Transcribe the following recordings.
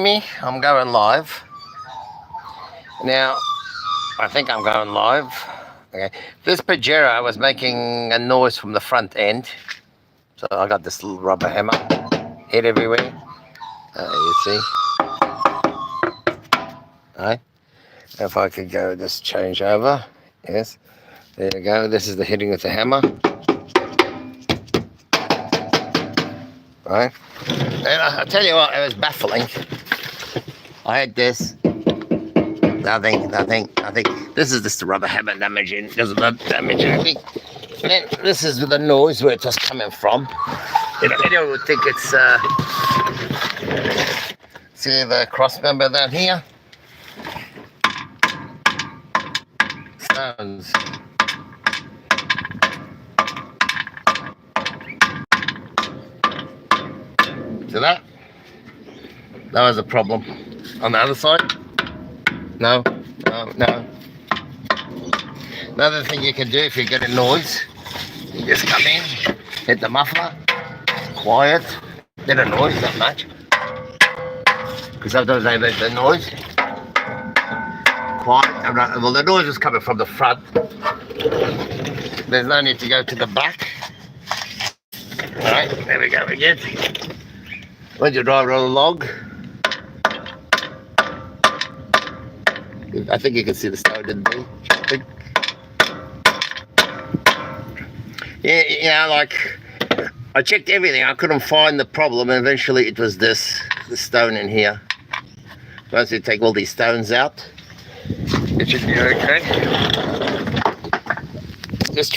me? I'm going live. Now, I think I'm going live. Okay. This Pajero was making a noise from the front end. So I got this little rubber hammer. Hit everywhere. You see. Right. If I could go just change over. Yes. There you go. This is the hitting with the hammer. Right. And I tell you what, it was baffling. I had this. Nothing. This is just the rubber hammer damaging. Doesn't damage anything. And then this is the noise where it's just coming from. Anyone would think it's see the cross member down here. Stones. See that? That was a problem. On the other side? No. Another thing you can do if you get a noise, you just come in, hit the muffler, quiet, get a noise, not much. Because sometimes they make the noise. Quiet. Well, the noise is coming from the front. There's no need to go to the back. Alright, there we go again. When you drive on a log, I think you can see the stone in there. Yeah, like I checked everything. I couldn't find the problem, and eventually it was the stone in here. Once you take all these stones out, it should be okay. Just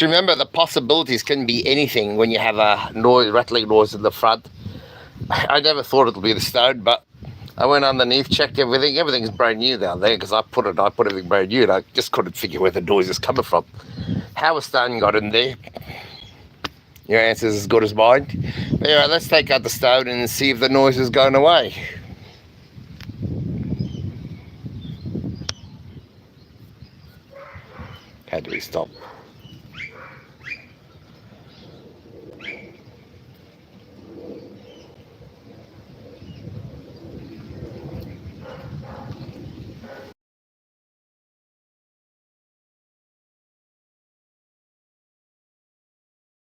remember the possibilities can be anything when you have a rattling noise in the front. I never thought it would be the stone, but I went underneath, checked everything. Everything's brand new down there because I put everything brand new, and I just couldn't figure where the noise is coming from. How a stone got in there? Your answer's as good as mine. But anyway, let's take out the stone and see if the noise is going away. How do we stop?